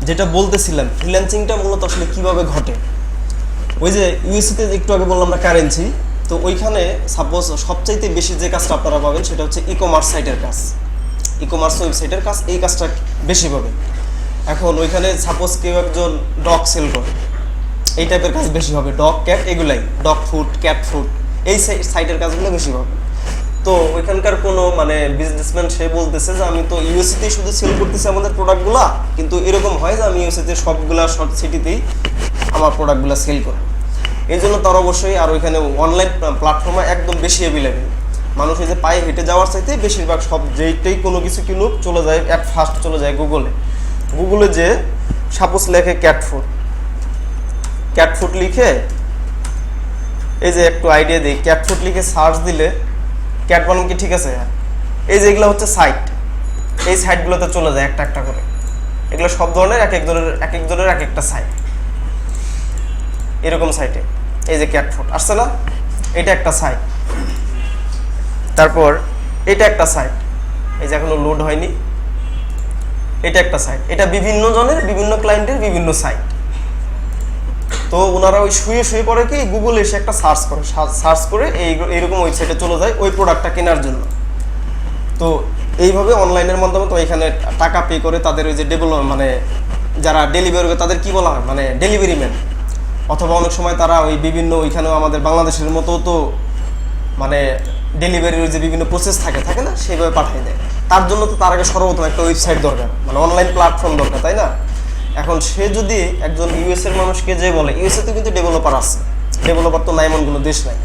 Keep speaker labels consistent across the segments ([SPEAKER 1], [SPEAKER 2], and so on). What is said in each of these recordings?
[SPEAKER 1] যেটা বলতেছিলাম ফ্রিল্যান্সিংটা মূলত আসলে কিভাবে ঘটে, ওই যে ইউএসএতে একটু আগে বললাম না কারেন্সি, তো ওইখানে সাপোজ সবচাইতে বেশি যে কাজটা আপনারা পাবেন সেটা হচ্ছে ই কমার্স সাইটের কাজ, ই কমার্স ওয়েবসাইটের কাজ, এই কাজটা বেশি পাবেন। এখন ওইখানে সাপোজ কেউ একজন ডগ সেল করে, এই টাইপের কাজ বেশি হবে, ডগ ক্যাট এগুলাই, ডগ ফুড ক্যাট ফুড, এই সাইটের কাজগুলো বেশি হবে। তো ওইখানকার কোনো মানে বিজনেসম্যান সে বলতেছে যে আমি তো ইউএসএতেই শুধু সেল করতেছি আমাদের প্রোডাক্টগুলো, কিন্তু এরকম হয় যে আমি ইউএসএতে সবগুলা শর্ট সিটিতেই আমার প্রোডাক্টগুলো সেল করি। এই জন্য তার অবশ্যই আর ওইখানে অনলাইন প্ল্যাটফর্মে একদম বেশি অ্যাভেলেবেল, মানুষ এই যে পায়ে হেঁটে যাওয়ার চাইতে বেশিরভাগ সব যেইটাই কোনো কিছু কিনুক চলে যায় অ্যাট ফার্স্ট চলে যায় গুগলে যে সাপোজ লেখে ক্যাট ফুড লিখে, এই যে একটু আইডিয়া দিই, ক্যাট ফুড লিখে সার্চ দিলে ক্যাট বানাম কি ঠিক আছে, এই যে এগুলো হচ্ছে সাইট, এই সাইটগুলোতে চলে যায় একটা একটা করে, এগুলো সব ধরনের এক একজনের এক একটা সাইট, এরকম সাইটে এই যে ক্যাট ফুড আসছে না, এটা একটা সাইট, তারপর এটা একটা সাইট, এই যে এখনো লোড হয়নি, এটা একটা সাইট, এটা বিভিন্ন জনের বিভিন্ন ক্লায়েন্টের বিভিন্ন সাইট। তো ওনারা ওই শুয়ে পরে কি গুগলে এসে একটা সার্চ করে এইরকম ওয়েবসাইটে চলে যায় ওই প্রোডাক্টটা কেনার জন্য। তো এইভাবে অনলাইনের মাধ্যমে তো এখানে টাকা পে করে তাদের ওই যে মানে যারা ডেলিভারি করে তাদের কি বলা হয় মানে ডেলিভারি ম্যান, অথবা অনেক সময় তারা ওই বিভিন্ন ওইখানেও আমাদের বাংলাদেশের মতো তো মানে ডেলিভারির যে বিভিন্ন প্রসেস থাকে না, সেইভাবে পাঠিয়ে দেয়। তার জন্য তো তার আগে সর্বপ্রথম একটা ওয়েবসাইট দরকার, মানে অনলাইন প্ল্যাটফর্ম দরকার, তাই না? এখন সে যদি একজন ইউএসএর মানুষকে যে বলে, ইউএসএতে কিন্তু ডেভেলপার আছে, ডেভেলপার তো নাই এমন কোনো দেশ নাই,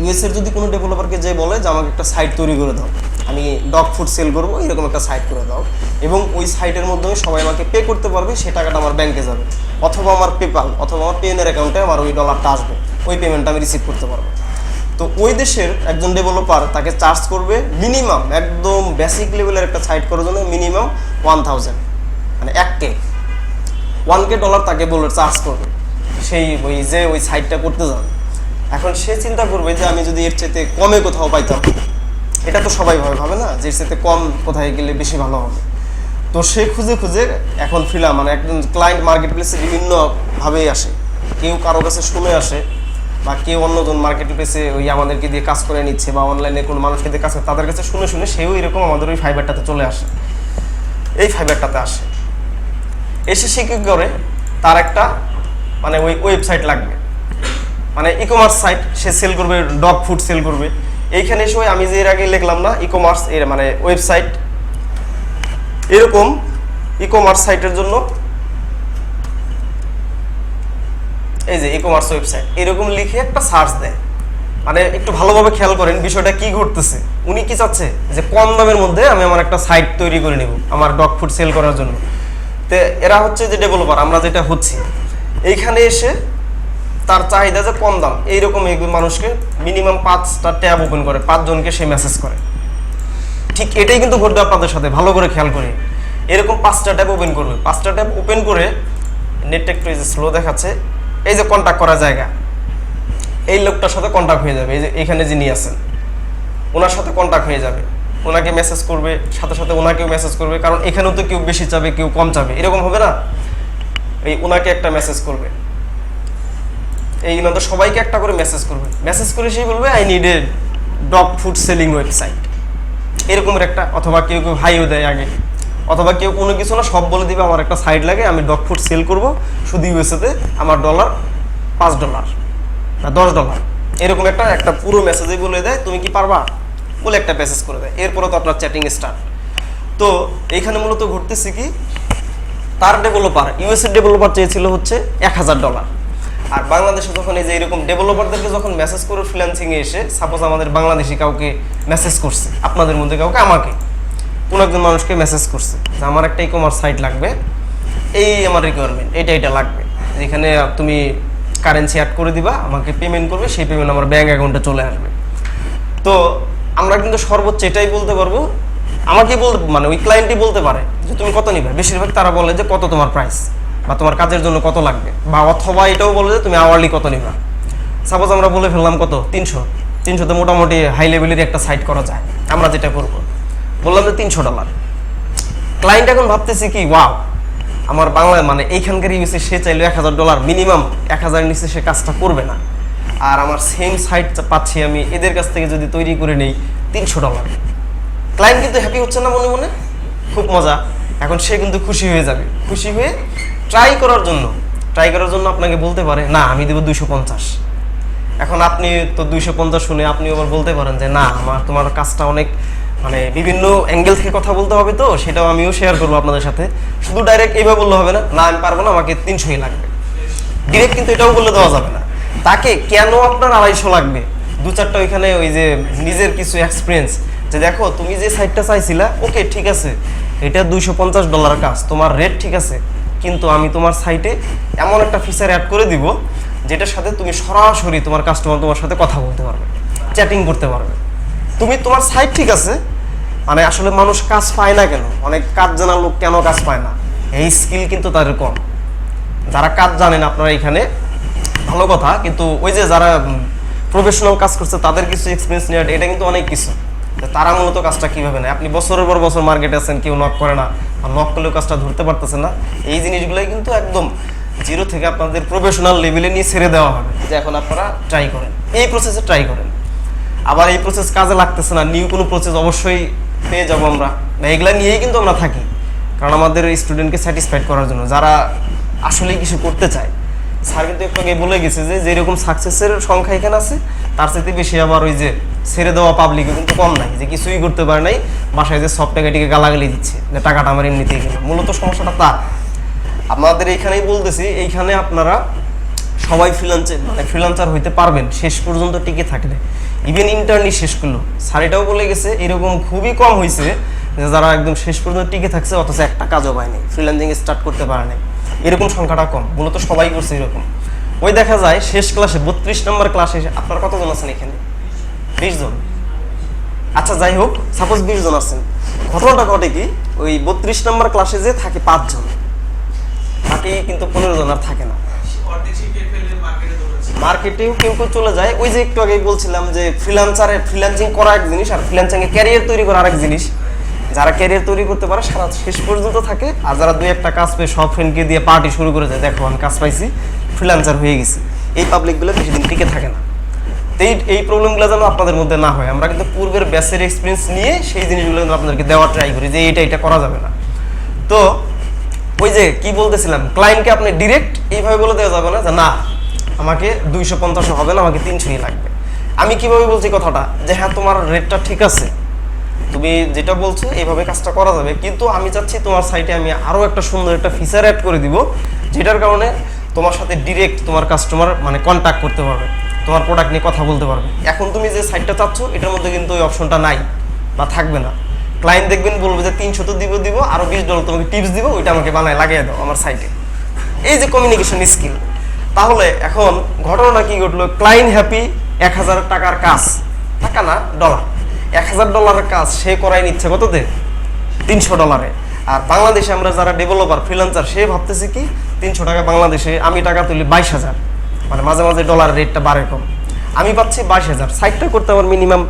[SPEAKER 1] ইউএসএর যদি কোনো ডেভেলপারকে যে বলে যে আমাকে একটা সাইট তৈরি করে দাও, আমি ডগ ফুড সেল করবো, এরকম একটা সাইট করে দাও, এবং ওই সাইটের মাধ্যমে সবাই আমাকে পে করতে পারবে, সে টাকাটা আমার ব্যাংকে যাবে, অথবা আমার পেপাল অথবা আমার পেনের অ্যাকাউন্টে আমার ওই ডলারটা আসবে, ওই পেমেন্টটা আমি রিসিভ করতে পারবো। তো ওই দেশের একজন ডেভেলপার তাকে চার্জ করবে মিনিমাম, একদম বেসিক লেভেলের একটা সাইট করার জন্য মিনিমাম 1000, মানে 1K ডলার তাকে বলে চার্জ করবে সেই ওই সাইটটা করতে যাবে। এখন সে চিন্তা করবে যে আমি যদি এর চাইতে কমে কোথাও পাইতাম, এটা তো সবাই ভাবে না যে এর চাইতে কম কোথায় গেলে বেশি ভালো হবে। তো সে খুঁজে এখন মানে একজন ক্লায়েন্ট মার্কেট প্লেসে বিভিন্নভাবেই আসে, কেউ কারো কাছে শুনে আসে, বা কেউ অন্যজন মার্কেট প্লেসে ওই আমাদেরকে দিয়ে কাজ করে নিচ্ছে, বা অনলাইনে কোনো মানুষকে দিয়ে কাজ করে, তাদের কাছে শুনে সেও এরকম আমাদের ওই ফাইবারটাতে চলে আসে, এই ফাইবারটাতে আসে, এসে সে কী করে, তার একটা মানে ওই ওয়েবসাইট লাগবে, মানে ই কমার্স সাইট, সে সেল করবে, ডগ ফুড সেল করবে। এইখানে এসে আমি যে এর আগে লিখলাম না ই কমার্স, এর মানে ওয়েবসাইট, এরকম ই কমার্স সাইটের জন্য এই যে ই কমার্স ওয়েবসাইট এরকম লিখে একটা সার্চ দেয়। মানে একটু ভালোভাবে খেয়াল করেন বিষয়টা কি ঘটতেছে, উনি কি চাচ্ছে যে কম দামের মধ্যে আমি আমার একটা সাইট তৈরি করে নেব আমার ডগ ফুড সেল করার জন্য। তো এরা হচ্ছে যে ডেভেলপার, আমরা যেটা হচ্ছি, এইখানে এসে তার চাহিদা যে কম দাম, এইরকম মানুষকে মিনিমাম 5টা ট্যাব ওপেন করে, 5 জনকে সে মেসেজ করে। ঠিক এটাই কিন্তু ঘটবে আপনাদের সাথে, ভালো করে খেয়াল করে, এরকম 5টা ট্যাব ওপেন করবে, 5টা ট্যাব ওপেন করে নেটটা একটু এই যে স্লো দেখাচ্ছে, এই যে কন্ট্যাক্ট করার জায়গা, এই লোকটার সাথে কন্ট্যাক্ট হয়ে যাবে, এই যে এখানে যিনি আছেন ওনার সাথে কন্ট্যাক্ট হয়ে যাবে, ওনাকে মেসেজ করবে, সাথে ওনাকেও মেসেজ করবে, কারণ এখানেও তো কেউ বেশি চাবে কেউ কম চাবে, এরকম হবে না, এই ওনাকে একটা মেসেজ করবে, এইগুলো তো সবাইকে একটা করে মেসেজ করে সেই বলবে I need a dog food selling website, এরকমের একটা, অথবা কেউ হাইও দেয় আগে, অথবা কেউ কোনো কিছু না সব বলে দিবে আমার একটা সাইট লাগে, আমি ডগ ফুড সেল করবো শুধু ইউএসএতে, আমার ডলার $5 না $10, এরকম একটা পুরো মেসেজে বলে দেয় তুমি কি পারবা বলে একটা মেসেজ করে দেয়, এরপরে তো আপনার চ্যাটিং স্টার্ট। তো এইখানে মূলত ঘটতেছে কি, তার ডেভেলপার ইউএসএ ডেভেলপার চেয়েছিল হচ্ছে $1000, আর বাংলাদেশে যখন এই যে এরকম ডেভেলপারদেরকে যখন মেসেজ করে ফ্রিল্যান্সিংয়ে এসে, সাপোজ আমাদের বাংলাদেশি কাউকে মেসেজ করছে, আপনাদের মধ্যে কাউকে, আমাকে কোনো একজন মানুষকে মেসেজ করছে যে আমার একটা ই কমার্স সাইট লাগবে, এই আমার রিকোয়ারমেন্ট এটা লাগবে, যেখানে তুমি কারেন্সি অ্যাড করে দিবা, আমাকে পেমেন্ট করবে, সেই পেমেন্ট আমার ব্যাঙ্ক অ্যাকাউন্টে চলে আসবে। তো আমরা কিন্তু সর্বোচ্চ এটাই বলতে পারবো, আমাকে মানে ওই ক্লায়েন্টই বলতে পারে যে তুমি কত নিবে, বেশিরভাগ তারা বলে যে কত তোমার প্রাইস, বা তোমার কাজের জন্য কত লাগবে, বা অথবা এটাও বলে যে তুমি আওয়ারলি কত নিবা। সাপোজ আমরা বলে ফেললাম কত, 300 মোটামুটি হাই লেভেলের একটা সাইট করা যায়, আমরা যেটা করবো বললাম যে $300। ক্লায়েন্ট এখন ভাবতেছি কি, ওয়াও আমার বাংলায় মানে এইখানকার ইউএসএ সে চাইলে $1000 মিনিমাম 1000 নিচে সে কাজটা করবে না। আর আমার সেম সাইট পাচ্ছি আমি এদের কাছ থেকে যদি তৈরি করে নেই $300, ক্লায়েন্ট কিন্তু হ্যাপি হচ্ছে না মনে মনে, খুব মজা। এখন সে কিন্তু খুশি হয়ে যাবে, খুশি হয়ে ট্রাই করার জন্য আপনাকে বলতে পারে না আমি দেবো 250। এখন আপনি তো 250 শুনে আপনি আবার বলতে পারেন যে না তোমার কাজটা অনেক মানে বিভিন্ন অ্যাঙ্গেল থেকে কথা বলতে হবে, তো সেটাও আমিও শেয়ার করবো আপনাদের সাথে। শুধু ডাইরেক্ট এইভাবে বললে হবে না, না আমি পারবো না, আমাকে 300 লাগবে, ডিরেক্ট কিন্তু এটাও বলে দেওয়া যাবে না। তাকে কেন আপনার 250 লাগবে, 2-4টা ওইখানে ওই যে নিজের কিছু এক্সপিরিয়েন্স, যে দেখো তুমি যে সাইটটা চাইছিলা ওকে ঠিক আছে, এটা $250 কাজ, তোমার রেট ঠিক আছে, কিন্তু আমি তোমার সাইটে এমন একটা ফিচার অ্যাড করে দিব যেটার সাথে তুমি সরাসরি তোমার কাস্টমার তোমার সাথে কথা বলতে পারবে, চ্যাটিং করতে পারবে। তুমি তোমার সাইট ঠিক আছে, মানে আসলে মানুষ কাজ পায় না কেন, অনেক কাজ জানা লোক কেন কাজ পায় না, এই স্কিল কিন্তু তাদের কম। যারা কাজ জানেন আপনারা এখানে ভালো কথা, কিন্তু ওই যে যারা প্রফেশনাল কাজ করছে তাদের কিছু এক্সপিরিয়েন্স নেওয়া এটা কিন্তু অনেক কিছু। তারা মূলত কাজটা কীভাবে নেয়, আপনি বছরের পর বছর মার্কেটে আছেন, কেউ নক করে না, আর নক করলেও কাজটা ধরতে পারতেছে না, এই জিনিসগুলোই কিন্তু একদম জিরো থেকে আপনাদের প্রফেশনাল লেভেলে নিয়ে ছেড়ে দেওয়া হবে, যে এখন আপনারা ট্রাই করেন, এই প্রসেসে ট্রাই করেন। আবার এই প্রসেস কাজে লাগতেছে না, নিউ কোনো প্রসেস অবশ্যই পেয়ে যাবো আমরা, এগুলা নিয়েই কিন্তু আমরা থাকি, কারণ আমাদের স্টুডেন্টকে স্যাটিসফাইড করার জন্য, যারা আসলেই কিছু করতে চায়। স্যার কিন্তু একটু আগে বলে গেছে যে যেরকম সাকসেসের সংখ্যা এখানে আছে তার চাইতে বেশি আবার ওই যে ছেড়ে দেওয়া পাবলিকও কিন্তু কম নাই, যে কিছুই করতে পারে নাই, বাসায় যে সব টাকাটিকে গালাগালি দিচ্ছে যে টাকাটা আমার এমনিতেই গেল। মূলত সমস্যাটা তার। আমাদের এইখানেই বলতেছি, এইখানে আপনারা সবাই ফ্রিল্যান্সার হইতে পারবেন শেষ পর্যন্ত টিকে থাকলে, ইভেন ইন্টার্নি শেষ করলো। স্যার এটাও বলে গেছে এরকম খুবই কম হয়েছে যে যারা একদম শেষ পর্যন্ত টিকে থাকছে অথচ একটা কাজও পায়নি, ফ্রিল্যান্সিং স্টার্ট করতে পারে নাই, এরকম সংখ্যাটা কম। মূলত সবাই করছে এরকম। ওই দেখা যায় শেষ ক্লাসে 32 নম্বর ক্লাসে আপনার কতজন আছেন এখানে? 20 জন। আচ্ছা যাই হোক, সাপোজ 20 জন আছেন, ঘটনাটা ঘটে কি ওই 32 নম্বর ক্লাসে যে থাকে 5 জন, বাকি কিন্তু 15 জন আর থাকে না। মার্কেটেও কেউ কেউ চলে যায়। ওই যে একটু আগেই বলছিলাম যে ফ্রিল্যান্সিং করা এক জিনিস আর ফ্রিল্যান্সিংয়ে ক্যারিয়ার তৈরি করা আরেক জিনিস। যারা ক্যারিয়ার তৈরি করতে পারে সারা শেষ পর্যন্ত থাকে, আর যারা 2-1টা কাজ পেয়ে সব ফ্রেন্ডকে দিয়ে পার্টি শুরু করে যায়, দেখো আমি কাজ পাইছি, ফ্রিল্যান্সার হয়ে গেছি, এই পাবলিকগুলো বেশি দিন টিকে থাকে না। তো এই প্রবলেমগুলো যেন আপনাদের মধ্যে না হয়, আমরা কিন্তু পূর্বের ব্যাচের এক্সপিরিয়েন্স নিয়ে সেই জিনিসগুলো আপনাদেরকে দেওয়ার ট্রাই করি যে এটা করা যাবে না। তো ওই যে কি বলতেছিলাম, ক্লায়েন্টকে আপনি ডিরেক্ট এইভাবে বলে দেওয়া যাবে না যে না আমাকে 250 হবে না, আমাকে 300 লাগবে। আমি কিভাবে বলছি কথাটা, যে হ্যাঁ তোমার রেটটা ঠিক আছে, তুমি যেটা বলছো এইভাবে কাজটা করা যাবে, কিন্তু আমি চাচ্ছি তোমার সাইটে আমি আরও একটা সুন্দর একটা ফিচার অ্যাড করে দিব, যেটার কারণে তোমার সাথে ডিরেক্ট তোমার কাস্টমার মানে কন্ট্যাক্ট করতে পারবে, তোমার প্রোডাক্ট নিয়ে কথা বলতে পারবে। এখন তুমি যে সাইটটা চাচ্ছ এটার মধ্যে কিন্তু ওই অপশনটা নাই বা থাকবে না। ক্লায়েন্ট দেখবেন বলবে যে 300 তো দিব, আরও $20 তোমাকে টিপস দিব, ওইটা আমাকে বানায় লাগিয়ে দাও আমার সাইটে। এই যে কমিউনিকেশন স্কিল। তাহলে এখন ঘটনাটা কি ঘটলো, ক্লায়েন্ট হ্যাপি, 1000 টাকার কাজ, টাকা না ডলার, $1000 কাজ সে করাই নিচ্ছে কততে, $300। আর বাংলাদেশে আমরা যারা ডেভেলপার ফ্রিল্যান্সার, সে ভাবতেছে কি 300 টাকা বাংলাদেশে আমি টাকা তুলি 22,000, মানে মাঝে মাঝে ডলার রেটটা বাড়ে কম, আমি পাচ্ছি 22,000। সাইটটা করতে আমার মিনিমাম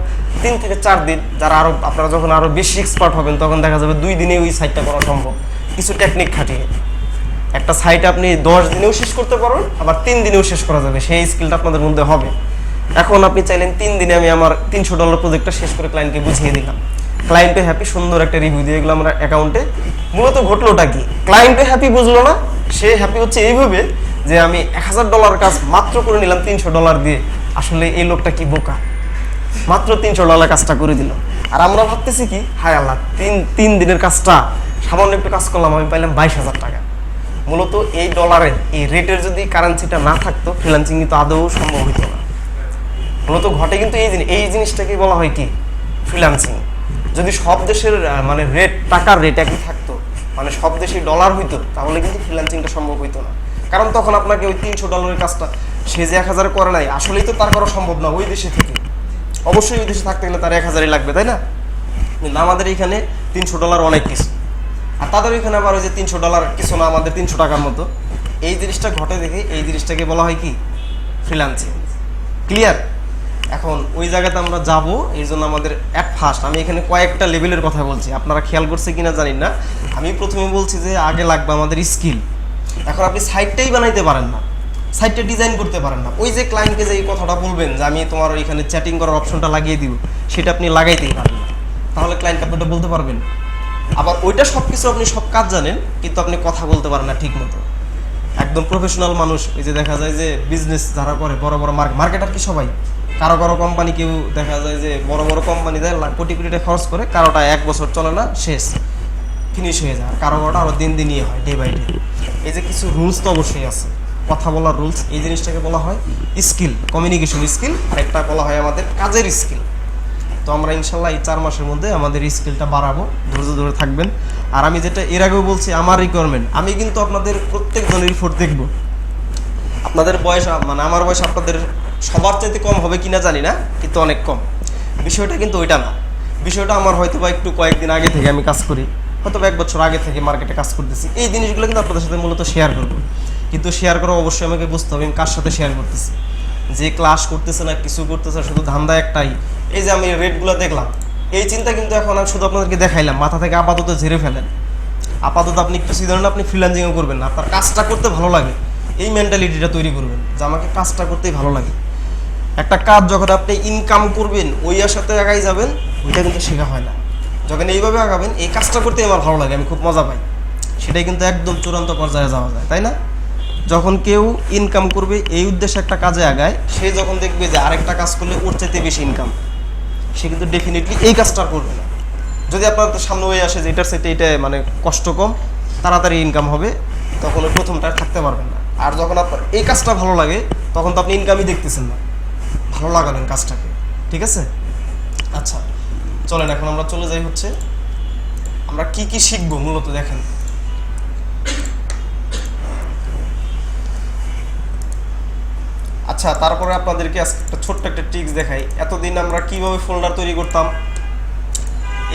[SPEAKER 1] 3 থেকে 4 দিন। যারা আরও আপনারা যখন আরও বেশি এক্সপার্ট হবেন তখন দেখা যাবে 2 দিনে ওই সাইটটা করা সম্ভব, কিছু টেকনিক খাটিয়ে। একটা সাইট আপনি 10 দিনেও শেষ করতে পারবেন, আবার 3 দিনেও শেষ করা যাবে, সেই স্কিলটা আপনাদের মধ্যে হবে। এখন আপনি চাইলেন 3 দিনে আমি আমার $300 প্রজেক্টটা শেষ করে ক্লায়েন্টকে বুঝিয়ে দিলাম, ক্লায়েন্টে হ্যাপি, সুন্দর একটা রিভিউ দিয়ে গেলাম আমরা অ্যাকাউন্টে। মূলত ঘটলোটা কি, ক্লায়েন্টে হ্যাপি বুঝলো না, সে হ্যাপি হচ্ছে এইভাবে যে আমি $1000 কাজ মাত্র করে নিলাম $300 দিয়ে। আসলে এই লোকটা কি বোকা, মাত্র $300 কাজটা করে দিল। আর আমরা ভাবতেছি কি হায় আল্লাহ, 3 দিনের কাজটা সামান্য একটু কাজ করলাম, আমি পাইলাম 22,000 টাকা। মূলত এই ডলারের এই রেটের যদি কারেন্সিটা না থাকতো ফ্রিল্যান্সিং কিন্তু আদৌ সম্ভব হইতো না। মূলত ঘটে কিন্তু এই জিনিসটাকে বলা হয় কি ফ্রিল্যান্সিং। যদি সব দেশের মানে টাকার রেট একই থাকতো, মানে সব দেশে ডলার হইতো, তাহলে কিন্তু ফ্রিল্যান্সিংটা সম্ভব হইতো না। কারণ তখন আপনাকে ওই $300 কাজটা সে যে 1000 করে নাই, আসলেই তো তার করা সম্ভব না ওই দেশে থেকে, অবশ্যই ওই দেশে থাকতে গেলে তার 1000ই লাগবে, তাই না? কিন্তু আমাদের এখানে $300 অনেক কিছু, আর তাদের এখানে আবার ওই যে $300 কিছু না, আমাদের 300 টাকার মতো। এই জিনিসটা ঘটে দেখে এই জিনিসটাকে বলা হয় কি ফ্রিল্যান্সিং। ক্লিয়ার? এখন ওই জায়গাতে আমরা যাব, এই জন্য আমাদের অ্যাট ফার্স্ট আমি এখানে কয়েকটা লেভেলের কথা বলছি, আপনারা খেয়াল করছে কিনা জানি না। আমি প্রথমে বলছি যে আগে লাগবে আমাদের স্কিল। এখন আপনি সাইটটাই বানাইতে পারেন না, সাইটটা ডিজাইন করতে পারেন না, ওই যে ক্লায়েন্টকে যে এই কথাটা বলবেন যে আমি তোমার এখানে চ্যাটিং করার অপশনটা লাগিয়ে দিব, সেটা আপনি লাগাইতেই পারেন না, তাহলে ক্লায়েন্টকে আপনি ওটা বলতে পারবেন? আবার ওইটা সব কিছু আপনি সব কাজ জানেন, কিন্তু আপনি কথা বলতে পারেন না ঠিক মতো। একদম প্রফেশনাল মানুষ, এই যে দেখা যায় যে বিজনেস যারা করে বড় বড় মার্কেটার কি সবাই, কারো কারো কোম্পানি কেউ দেখা যায় যে বড় বড় কোম্পানি দেয় কোটি কোটি টাকা খরচ করে, কারোটা 1 বছর চলে না, শেষ, ফিনিশ হয়ে যায়, কারো কারোটা আরও দিন দিনই হয়, ডে বাই ডে। এই যে কিছু রুলস তো অবশ্যই আছে, কথা বলার রুলস, এই জিনিসটাকে বলা হয় স্কিল, কমিউনিকেশন স্কিল, আর একটা বলা হয় আমাদের কাজের স্কিল। তো আমরা ইনশাল্লাহ এই 4 মাসের মধ্যে আমাদের স্কিলটা বাড়াবো, ধৈর্য ধরে থাকবেন। আর আমি যেটা এর আগেও বলছি, আমার রিকোয়ারমেন্ট, আমি কিন্তু আপনাদের প্রত্যেকজনের রিপোর্ট দেখব। আপনাদের বয়স মানে আমার বয়স আপনাদের সবার চাইতে কম হবে কিনা জানি না, কিন্তু অনেক কম। বিষয়টা কিন্তু ওইটা না, বিষয়টা আমার হয়তো বা একটু কয়েকদিন আগে থেকে আমি কাজ করি, হয়তো 1 বছর আগে থেকে মার্কেটে কাজ করতেছি, এই জিনিসগুলো কিন্তু আপনাদের সাথে মূলত শেয়ার করবো। কিন্তু শেয়ার করা অবশ্যই আমাকে বুঝতে হবে আমি কার সাথে শেয়ার করতেছি। যে ক্লাস করতেছে না, কিছু করতেছে, শুধু ধান্দা একটাই, এই যে আমি রেটগুলো দেখলাম, এই চিন্তা কিন্তু এখন আমি শুধু আপনাদেরকে দেখাইলাম, মাথা থেকে আপাতত ঝেড়ে ফেলেন। আপাতত আপনি কিছু ধরেন আপনি ফ্রিল্যান্সিংও করবেন না, আপনার কাজটা করতে ভালো লাগে, এই মেন্টালিটিটা তৈরি করবেন যে আমাকে কাজটা করতেই ভালো লাগে। একটা কাজ যখন আপনি ইনকাম করবেন ওই আশাতে আগাই যাবেন, ওইটা কিন্তু শেখা হয় না। যখন এইভাবে আগাবেন, এই কাজটা করতে আমার ভালো লাগে, আমি খুব মজা পাই, সেটাই কিন্তু একদম চূড়ান্ত পর্যায়ে যাওয়া যায়, তাই না? যখন কেউ ইনকাম করবে এই উদ্দেশ্যে একটা কাজে আগায়, সে যখন দেখবে যে আরেকটা কাজ করলে ওর চাইতে বেশি ইনকাম, সে কিন্তু ডেফিনেটলি এই কাজটা করবে না। যদি আপনার সামনে হয়ে আসে যে এটার সাথে এটা মানে কষ্ট কম, তাড়াতাড়ি ইনকাম হবে, তখন ওই প্রথমটা থাকতে পারবেন না। আর যখন আপনার এই কাজটা ভালো লাগে, তখন তো আপনি ইনকামই দেখতেছেন না, ভালো লাগালেন কাজটাকে, ঠিক আছে? আচ্ছা চলেন এখন আমরা চলে যাই হচ্ছে আমরা কি কি শিখবো মূলত। দেখেন, আচ্ছা তারপরে আপনাদেরকে আজকে একটা ছোট্ট একটা ট্রিক্স দেখাই। এতদিন আমরা কিভাবে ফোল্ডার তৈরি করতাম,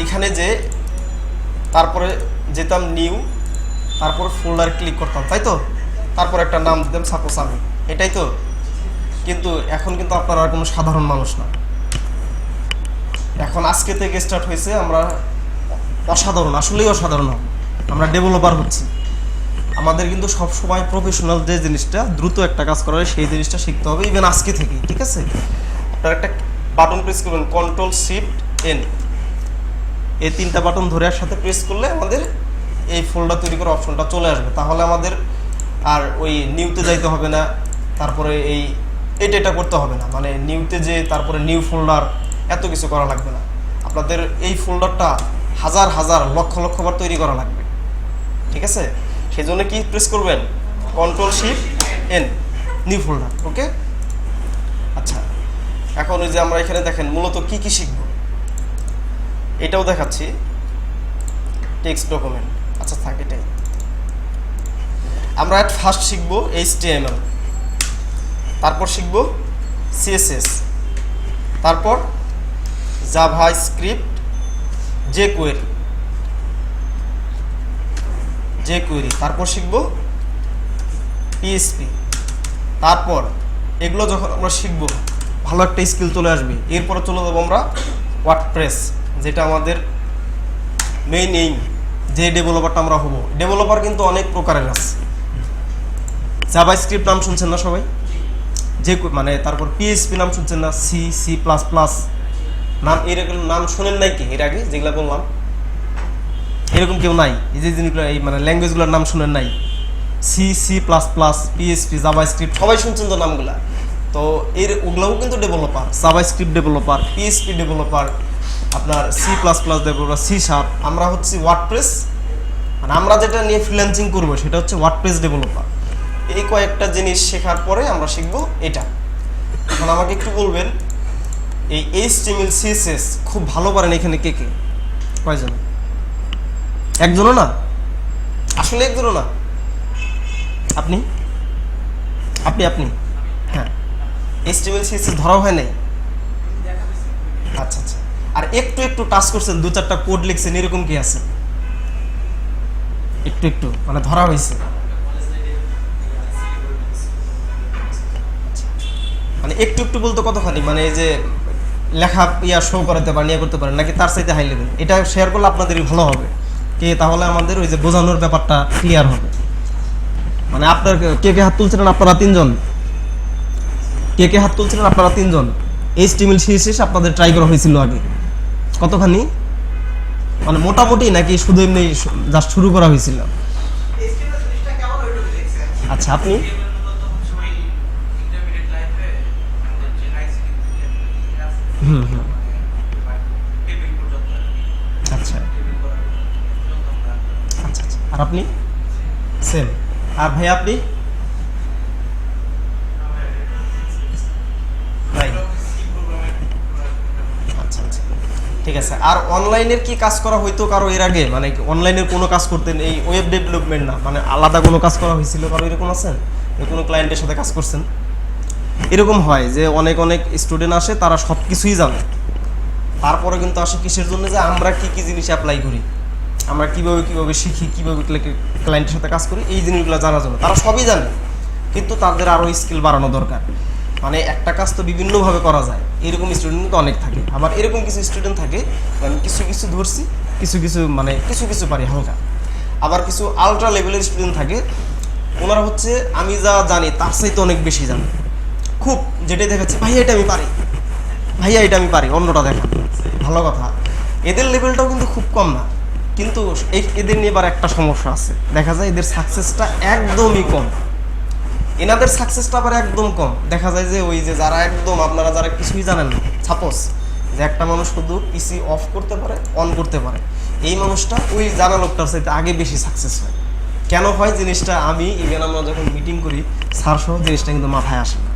[SPEAKER 1] এখানে যে তারপরে যেতাম নিউ, তারপর ফোল্ডার ক্লিক করতাম, তাই তো? তারপর একটা নাম দিতাম, সাপোজ আমি, এটাই তো। কিন্তু এখন কিন্তু আপনারা আর কোনো সাধারণ মানুষ না, এখন আজকে থেকে স্টার্ট হয়েছে আমরা অসাধারণ, আসলেই অসাধারণ হব, আমরা ডেভেলপার হচ্ছি। আমাদের কিন্তু সবসময় প্রফেশনাল যে জিনিসটা দ্রুত একটা কাজ করা হয় সেই জিনিসটা শিখতে হবে, ইভেন আজকে থেকেই, ঠিক আছে? আপনারা একটা বাটন প্রেস করবেন, কন্ট্রোল শিফট এন, এই 3টা বাটন ধরে একসাথে প্রেস করলে আমাদের এই ফোল্ডার তৈরি করার অপশনটা চলে আসবে। তাহলে আমাদের আর ওই নিউতে যাইতে হবে না, তারপরে এটা করতে হবে না, মানে নিউতে যে তারপরে নিউ ফোল্ডার এত কিছু করা লাগবে না। আপনাদের এই ফোল্ডারটা হাজার হাজার লক্ষ লক্ষ বার তৈরি করা লাগবে, ঠিক আছে? সেই জন্য কি প্রেস করবেন, control shift N, new folder, okay? আচ্ছা এখন ওই যে আমরা এখানে দেখেন মূলত কি কি শিখব, এটাও দেখাচ্ছি, টেক্সট ডকুমেন্ট। আচ্ছা থাক, এটাই আমরা ফার্স্ট শিখব HTML, তারপর শিখব CSS, তারপর জাভাস্ক্রিপ্ট, jQuery, তারপর শিখব PHP। তারপর এগুলো যখন আমরা শিখব, ভালো একটা স্কিল চলে আসবে, এরপরে চলে যাবো আমরা ওয়ার্ডপ্রেস, যেটা আমাদের মেইন এইম, যে ডেভেলপারটা আমরা হব। ডেভেলপার কিন্তু অনেক প্রকারের আছে, জাভাস্ক্রিপ্ট নাম শুনছেন না সবাই, যে মানে তারপর PHP নাম শুনছেন না, C++ নাম, এরকম নাম শোনেন নাই কি এর আগে যেগুলো বললাম? এরকম কেউ নাই এই যে জিনিসগুলো, এই মানে ল্যাঙ্গুয়েজগুলোর নাম শুনেন নাই? C++, PHP, জাভাস্ক্রিপ্ট, সবাই শুনছেন তো নামগুলা। তো ওগুলোও কিন্তু developer, JavaScript developer, PHP developer, আপনার C++ ডেভেলপার, C#। আমরা হচ্ছে ওয়ার্ডপ্রেস, মানে আমরা যেটা নিয়ে ফ্রিল্যান্সিং করবো সেটা হচ্ছে ওয়ার্ডপ্রেস ডেভেলপার। এই কয়েকটা জিনিস শেখার পরে আমরা শিখবো এটা। এখন আমাকে একটু বলবেন, এই HTML CSS খুব ভালো পারেন এখানে কে কে? কয়জন? একজনও না, আসলে একজনও না। আপনি আপনি আপনি হ্যাঁ, HTML CSS ধরাও হয় নাই? আচ্ছা আচ্ছা, আর একটু একটু টাচ করছেন, 2-4টা কোড লিখছেন, এরকম কি আছে? একটু একটু মানে ধরা হয়েছে, মানে মানে একটু একটু বলতে কতখানি, মানে এই যে লেখা শো করাতে পারেন, করতে পারেন, নাকি তার চাইতে হাই লেভেল? এটা শেয়ার করলে আপনাদেরই ভালো হবে, কি তাহলে আমাদের ওই যে বোঝানোর ব্যাপারটা ক্লিয়ার হবে। মানে আপনার কে হাত তুলছিলেন? আপনারা 3 জন। কে হাত তুলছিলেন? আপনারা 3 জন। HTML শেষ আপনাদের ট্রাই করা হয়েছিল আগে, কতখানি? মানে মোটামুটি নাকি শুধু এমনি জাস্ট শুরু করা হয়েছিল? আচ্ছা, আপনি আচ্ছা আচ্ছা আচ্ছা, আর আপনি? সেম। আর ভাই আপনি? ভাই আচ্ছা আচ্ছা, ঠিক আছে। আর অনলাইনের কি কাজ করা হইতো কারো এর আগে? মানে অনলাইনের কোনো কাজ করতেন, এই ওয়েব ডেভেলপমেন্ট না, মানে আলাদা কোনো কাজ করা হয়েছিল কারো, এরকম আছেন? কোনো ক্লায়েন্টের সাথে কাজ করছেন? এরকম হয় যে অনেক অনেক স্টুডেন্ট আসে, তারা সব কিছুই জানে, তারপরে কিন্তু আসে কিসের জন্য? যে আমরা কি কি জিনিস অ্যাপ্লাই করি, আমরা কিভাবে শিখি, কিভাবে ক্লায়েন্টের সাথে কাজ করি, এই জিনিসগুলো জানার জন্য। তারা সবই জানে, কিন্তু তাদের আরও স্কিল বাড়ানো দরকার। মানে একটা কাজ তো বিভিন্নভাবে করা যায়, এরকম স্টুডেন্ট কিন্তু অনেক থাকে। আবার এরকম কিছু স্টুডেন্ট থাকে, আমি কিছু কিছু ধরছি, কিছু কিছু পারি হালকা। আবার কিছু আলট্রা লেভেলের স্টুডেন্ট থাকে, ওনারা হচ্ছে আমি যা জানি তার চাইতে অনেক বেশি জানে। খুব যেটাই দেখাচ্ছে, ভাইয়া এটা আমি পারি, অন্যটা দেখা ভালো কথা। এদের লেভেলটাও কিন্তু খুব কম না, কিন্তু এদের নিয়ে এবার একটা সমস্যা আছে, দেখা যায় এদের সাকসেসটা একদমই কম। এনাদের সাকসেসটা আবার একদম কম। দেখা যায় যে ওই যে যারা একদম, আপনারা যারা কিছুই জানেন না, সাপোজ যে একটা মানুষ শুধু পিসি অফ করতে পারে, অন করতে পারে, এই মানুষটা ওই জানা লোকটার চাইতে আগে বেশি সাকসেস হয়। কেন হয় জিনিসটা? আমি ইভেন আমরা যখন মিটিং করি স্যার সহ, জিনিসটা কিন্তু মাথায় আসে না।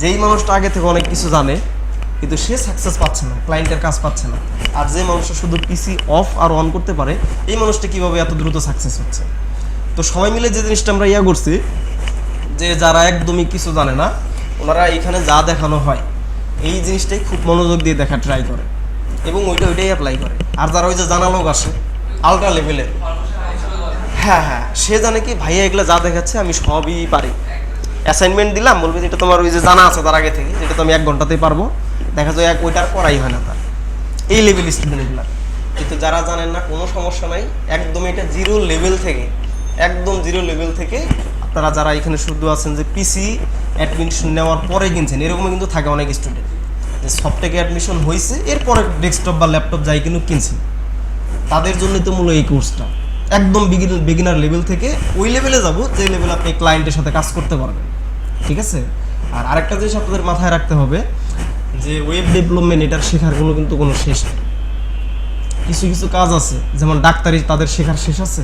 [SPEAKER 1] যেই মানুষটা আগে থেকে অনেক কিছু জানে, কিন্তু সে সাকসেস পাচ্ছে না, ক্লায়েন্টের কাজ পাচ্ছে না। আর যে মানুষটা শুধু পিসি অফ আর অন করতে পারে, এই মানুষটা কীভাবে এত দ্রুত সাকসেস হচ্ছে? তো সবাই মিলে যে জিনিসটা আমরা করছি, যে যারা একদমই কিছু জানে না, ওনারা এখানে যা দেখানো হয় এই জিনিসটাই খুব মনোযোগ দিয়ে দেখা ট্রাই করে, এবং ওইটাই অ্যাপ্লাই করে। আর যারা ওই যে জানা লোক আসে আলট্রা লেভেলের, হ্যাঁ, সে জানে কি ভাইয়া এগুলো যা দেখাচ্ছে আমি সবই পারি। অ্যাসাইনমেন্ট দিলাম, বলবে যেটা তোমার ওই যে জানা আছে তার আগে থেকে, যেটা তো আমি 1 ঘন্টাতেই পারবো, দেখা যায় ওইটার করাই হয় না তার। এই লেভেল স্টুডেন্টগুলো। কিন্তু যারা জানেন না, কোনো সমস্যা নাই, একদম এটা জিরো লেভেল থেকে আপনারা যারা এখানে শুধু আছেন যে পিসি অ্যাডমিশন নেওয়ার পরে কিনছেন, এরকম কিন্তু থাকে অনেক স্টুডেন্ট যে সফটটেকে অ্যাডমিশন হয়েছে, এরপরে ডেস্কটপ বা ল্যাপটপ যাই কিন্তু কিনছে, তাদের জন্য তো মূলত এই কোর্সটা। একদম বিগিনার লেভেল থেকে ওই লেভেলে যাব যে লেভেলে আপনি ক্লায়েন্টের সাথে কাজ করতে পারবেন, ঠিক আছে? আর আরেকটা জিনিস আপনাদের মাথায় রাখতে হবে, যে ওয়েব ডেভেলপমেন্ট এটার শেখার কিন্তু কোনো শেষ নেই। কিছু কিছু কাজ আছে, যেমন ডাক্তারি, তাদের শেখার শেষ আছে?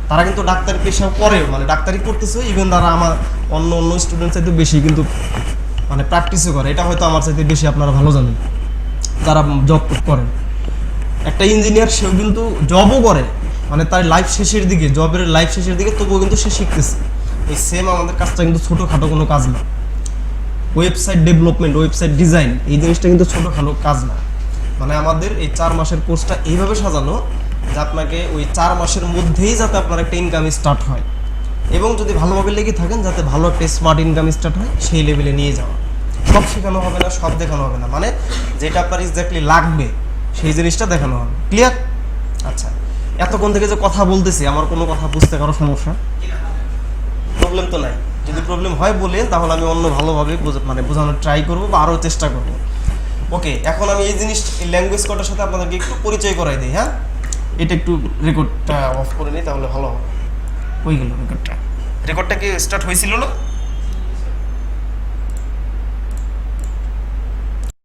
[SPEAKER 1] তারা কিন্তু ডাক্তারি পেশাও করেও, মানে ডাক্তারি করতেছে, ইভেন তারা আমার অন্য স্টুডেন্ট চাইতে বেশি কিন্তু মানে প্র্যাকটিসও করে। এটা হয়তো আমার চাইতে বেশি আপনারা ভালো জানেন যারা জব করেন। একটা ইঞ্জিনিয়ার, সেও কিন্তু জবও করে, মানে তার জবের লাইফ শেষের দিকে, তবুও কিন্তু সে শিখতেছে। এই সেম আমাদের কাজটা কিন্তু ছোটোখাটো কোনো কাজ না। ওয়েবসাইট ডেভেলপমেন্ট, ওয়েবসাইট ডিজাইন, এই জিনিসটা কিন্তু ছোটোখাটো কাজ না। মানে আমাদের এই 4 মাসের কোর্সটা এইভাবে সাজানো যে আপনাকে ওই 4 মাসের মধ্যেই যাতে আপনার একটা ইনকাম স্টার্ট হয়, এবং যদি ভালোভাবে লেগে থাকেন যাতে ভালো একটা স্মার্ট ইনকাম স্টার্ট হয়, সেই লেভেলে নিয়ে যাওয়া। সব শেখানো হবে না, সব দেখানো হবে না, মানে যেটা আপনার এক্স্যাক্টলি লাগবে সেই জিনিসটা দেখানো হবে। ক্লিয়ার? আচ্ছা, এতক্ষণ থেকে যে কথা বলতেছি, আমার কোনো কথা বুঝতে কারো সমস্যা, প্রবলেম তো নাই? যদি প্রবলেম হয় বলেন, তাহলে আমি অন্য ভালোভাবে বোঝানোর ট্রাই করবো বা আরও চেষ্টা করবো। ওকে, এখন আমি এই ল্যাঙ্গুয়েজ কোডের সাথে আপনাদেরকে একটু পরিচয় করাই দিই। হ্যাঁ, এটা একটু রেকর্ডটা অফ করে নিই, তাহলে ভালো হবে। হয়ে গেল রেকর্ডটা কি স্টার্ট হয়েছিল না?